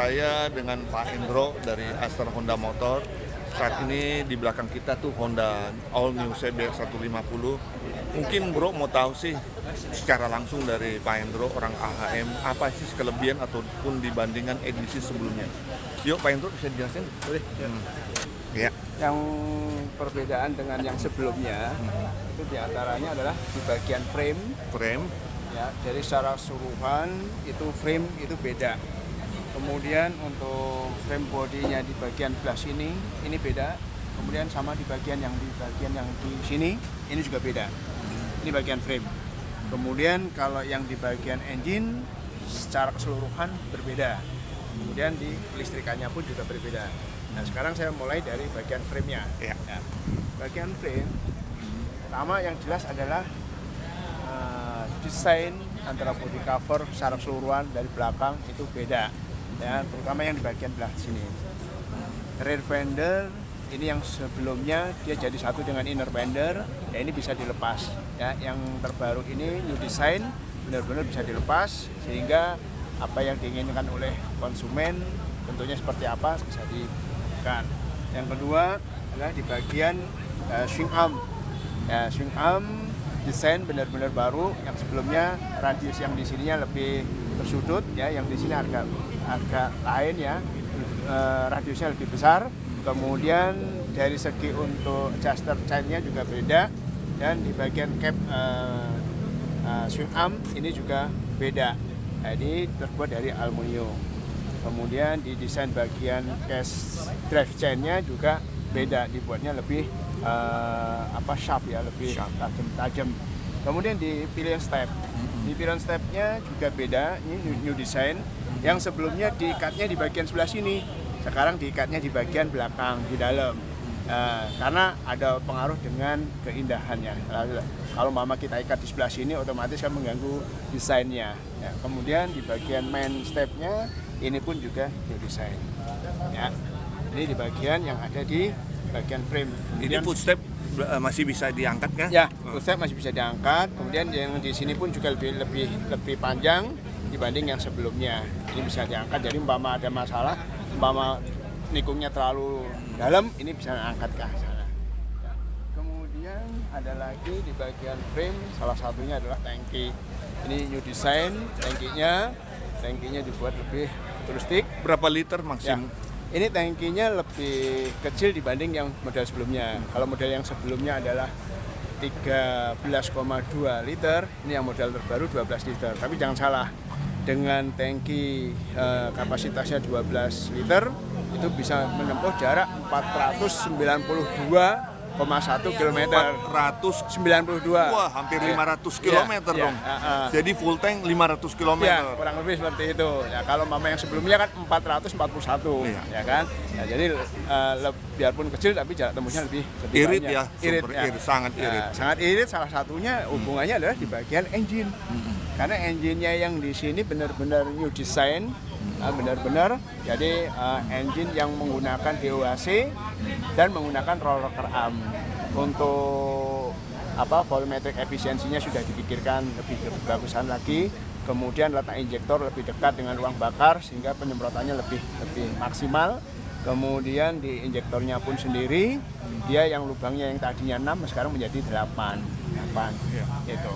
saya dengan Pak Indro dari Astra Honda Motor. Saat ini di belakang kita tuh Honda All New CBR 150. Mungkin Bro mau tahu sih secara langsung dari Pak Indro, orang AHM, apa sih kelebihan ataupun dibandingkan edisi sebelumnya. Yuk Pak Indro bisa dijelasin? Boleh. Ya. Yang perbedaan dengan yang sebelumnya itu diantaranya adalah di bagian frame. Ya, jadi secara keseluruhan itu frame itu beda. Kemudian untuk frame bodinya di bagian belah sini ini beda. Kemudian sama di bagian yang di sini ini juga beda. Ini bagian frame. Kemudian kalau yang di bagian engine secara keseluruhan berbeda. Kemudian di kelistrikannya pun juga berbeda. Nah, sekarang saya mulai dari bagian frame-nya. Ya. Ya. Bagian frame pertama yang jelas adalah desain antara body cover secara keseluruhan dari belakang itu beda, ya, terutama yang di bagian belah sini. Rear fender ini yang sebelumnya dia jadi satu dengan inner fender, ya ini bisa dilepas. Ya, yang terbaru ini new design benar-benar bisa dilepas sehingga apa yang diinginkan oleh konsumen tentunya seperti apa bisa dilakukan. Yang kedua adalah di bagian swing arm. Ya, swing arm desain benar-benar baru, yang sebelumnya radius yang di sininya lebih tersudut, ya, yang di sini agak lain, ya, radiusnya lebih besar. Kemudian dari segi untuk adjuster chainnya juga beda, dan di bagian cap swing arm ini juga beda. Jadi terbuat dari aluminium. Kemudian di desain bagian case drive chainnya juga beda, dibuatnya lebih sharp, ya, lebih tajam. Kemudian di pillion stepnya juga beda, ini new design. Yang sebelumnya diikatnya di bagian sebelah sini, sekarang diikatnya di bagian belakang di dalam. Karena ada pengaruh dengan keindahannya. Kalau kita ikat di sebelah sini otomatis kan mengganggu desainnya. Ya, kemudian di bagian main stepnya ini pun juga new design. Ya, ini di bagian yang ada di bagian frame. Ini footstep masih bisa diangkat kan? Ya, footstep masih bisa diangkat. Kemudian yang di sini pun juga lebih panjang dibanding yang sebelumnya. Ini bisa diangkat. Jadi umpama ada masalah, umpama nikungnya terlalu dalam, ini bisa angkat ke sana. Ya. Kemudian ada lagi di bagian frame, salah satunya adalah tangki. Ini new design, tangkinya dibuat lebih rustic. Berapa liter maksimum? Ya. Ini tangkinya lebih kecil dibanding yang model sebelumnya. Kalau model yang sebelumnya adalah 13,2 liter, ini yang model terbaru 12 liter. Tapi jangan salah, dengan tangki kapasitasnya 12 liter, itu bisa menempuh jarak 492,1 km. 492. Wah, hampir 500 km dong. Jadi full tank 500 km. Ya, kurang lebih seperti itu. Ya, kalau yang sebelumnya kan 441, ya kan. Ya, jadi biarpun kecil tapi jarak tempuhnya lebih irit banyak. Ya, irit, sangat irit. Sangat irit. Salah satunya hubungannya adalah di bagian engine. Karena engine-nya yang di sini benar-benar new design. Benar-benar jadi engine yang menggunakan DOHC dan menggunakan roller arm. Untuk volumetric efisiensinya sudah dipikirkan lebih bagusan lagi. Kemudian letak injektor lebih dekat dengan ruang bakar sehingga penyemprotannya lebih maksimal. Kemudian di injektornya pun sendiri, dia yang lubangnya yang tadinya 6 sekarang menjadi 8 gitu.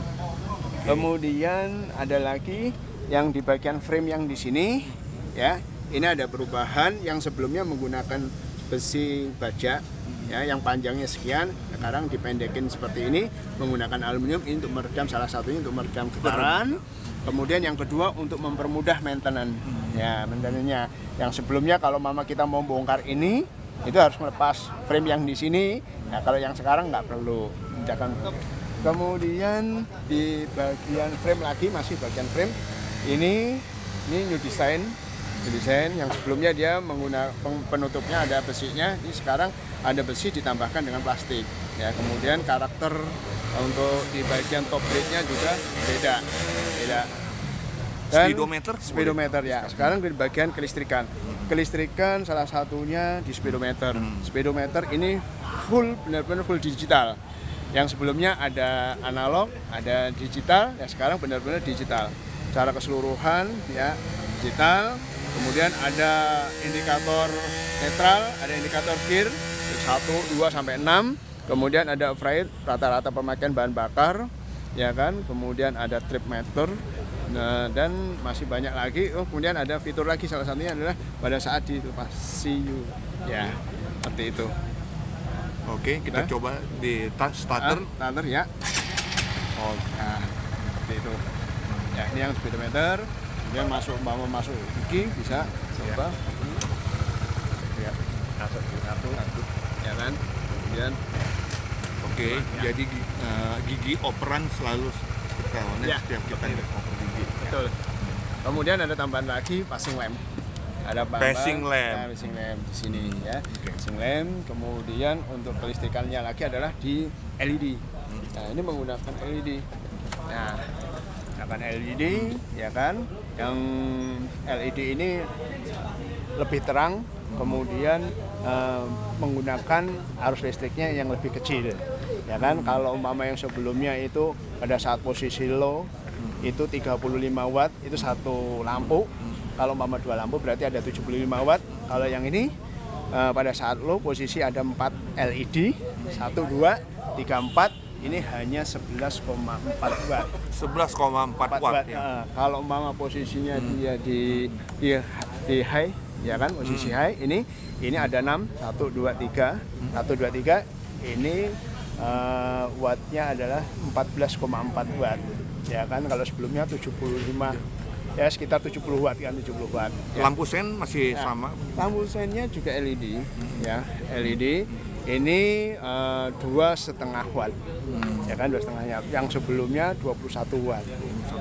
Kemudian ada lagi yang di bagian frame yang di sini, ya, ini ada perubahan. Yang sebelumnya menggunakan besi baja, ya, yang panjangnya sekian, sekarang dipendekin seperti ini menggunakan aluminium. Ini untuk meredam, salah satunya untuk meredam getaran. Kemudian yang kedua untuk mempermudah maintenance, ya, maintenance-nya. Yang sebelumnya kalau kita mau bongkar ini, itu harus melepas frame yang di sini. Nah, kalau yang sekarang nggak perlu. Kemudian di bagian frame lagi, masih bagian frame, ini new design. Yang sebelumnya dia menggunakan penutupnya ada besinya, ini sekarang ada besi ditambahkan dengan plastik. Ya, kemudian karakter untuk di bagian top plate-nya juga beda. Dan speedometer, ya. Sekarang di bagian kelistrikan. Kelistrikan salah satunya di speedometer. Speedometer ini benar-benar full digital. Yang sebelumnya ada analog, ada digital, ya sekarang benar-benar digital. Secara keseluruhan, ya, digital. Kemudian ada indikator netral, ada indikator gear 1, 2 sampai 6. Kemudian ada override, rata-rata pemakaian bahan bakar, ya kan. Kemudian ada trip meter. Nah, dan masih banyak lagi. Kemudian ada fitur lagi, salah satunya adalah pada saat dilepas CU. Ya, seperti itu. Oke, kita coba di starter. Starter ya. Oh, nah, seperti itu. Ya, ini yang speedometer. Kemudian mau masuk gigi bisa coba. Ya, masuk di satu, ya kan. Kemudian, oke, jadi gigi operan selalu ketahuan setiap kita oper gigi. Betul. Kemudian ada tambahan lagi passing lamp. Ada passing lamp. Passing lamp di sini ya. Passing lamp. Kemudian untuk kelistrikannya lagi adalah di LED. Nah, ini menggunakan LED. Nah, menggunakan LED, ya kan. Yang LED ini lebih terang, kemudian menggunakan arus listriknya yang lebih kecil, ya kan. Kalau umpama yang sebelumnya itu pada saat posisi low itu 35 watt itu satu lampu. Kalau umpama 2 lampu berarti ada 75 watt. Kalau yang ini pada saat low posisi ada 4 LED, 1, 2, 3, 4. Ini hanya 11,4 watt. 11,4 watt. Ya. Kalau umpama posisinya dia di high, ya kan, posisi high, ini ada 6, 1, 2, 3, 1, 2, 3. Ini wattnya adalah 14,4 watt. Ya kan, kalau sebelumnya 75, ya sekitar 70 watt kan, 70 watt. Ya. Lampu sen masih sama. Lampu sennya juga LED, ya LED. Ini 2,5 watt, ya kan, 2,5 watt. Yang sebelumnya 21 watt,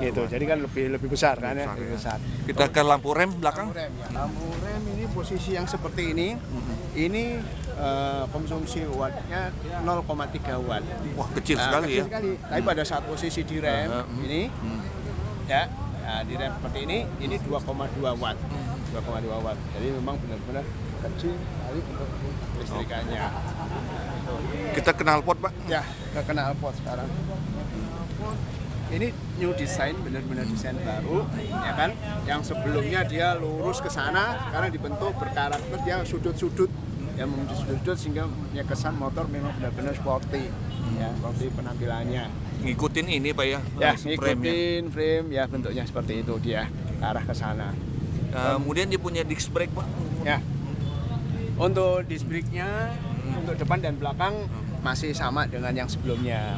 gitu. Jadi kan lebih besar kan ya, lebih besar. Kita ke lampu rem belakang. Lampu rem ini posisi yang seperti ini. Ini konsumsi wattnya 0,3 watt. Wah, kecil sekali ya. Sekali. Tapi pada saat posisi di rem ini, ya, di rem seperti ini 2,2 watt. 2,2 watt. Jadi memang benar-benar kecil sekali untuk listrikannya. Kita kenal pot, Pak. Ya, ke knalpot sekarang. Ini new design, benar-benar desain baru, ya kan. Yang sebelumnya dia lurus ke sana, sekarang dibentuk berkarakter dia sudut-sudut, yang membentuk sudut-sudut sehingga punya kesan motor memang benar-benar sporty, ya, sporty penampilannya. Ngikutin ini, Pak ya. Ya, ngikutin frame, ya bentuknya seperti itu dia, ke arah ke sana. Kemudian dia punya disc brake, Pak. Ya. Untuk disc brake-nya untuk depan dan belakang masih sama dengan yang sebelumnya,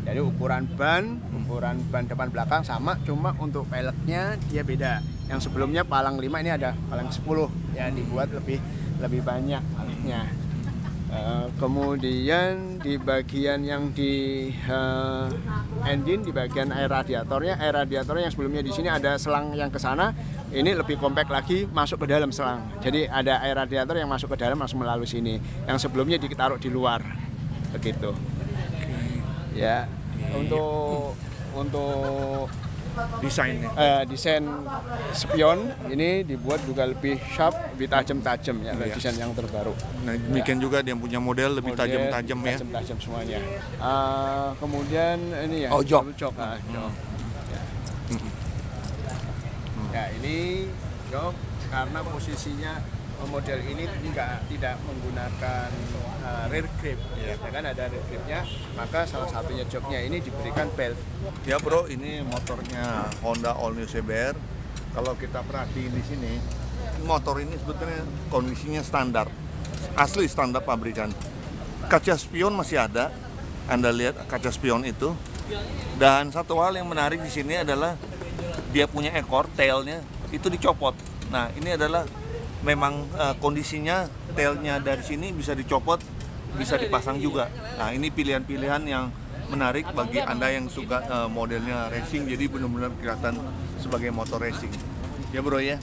Jadi ukuran ban depan belakang sama, cuma untuk peleknya dia beda. Yang sebelumnya palang 5, ini ada palang 10, ya, dibuat lebih banyak peleknya. Kemudian di bagian yang di engine, di bagian air radiatornya yang sebelumnya di sini ada selang yang ke sana, ini lebih kompak lagi masuk ke dalam selang. Jadi ada air radiator yang masuk ke dalam langsung melalui sini. Yang sebelumnya ditaruh di luar, begitu. Ya, untuk Desainnya. Desain spion ini dibuat juga lebih sharp, lebih tajam ya, desain yang terbaru. Nah, demikian juga dia punya model lebih tajam-tajam ya. Tajam semuanya. Kemudian ini ya, jok. Jok. Ya, ini jok karena posisinya model ini tidak menggunakan rear grip, ya kan, ada rear gripnya, maka salah satunya joknya ini diberikan belt. Ya, Bro, ini motornya Honda All New CBR. Kalau kita perhatiin di sini, motor ini sebetulnya kondisinya standar, asli standar pabrikan. Kaca spion masih ada, Anda lihat kaca spion itu. Dan satu hal yang menarik di sini adalah dia punya ekor, tailnya itu dicopot. Nah, ini adalah memang kondisinya tailnya dari sini bisa dicopot, bisa dipasang juga. Nah, ini pilihan-pilihan yang menarik bagi Anda yang suka modelnya racing, jadi benar-benar kelihatan sebagai motor racing. Ya, Bro ya.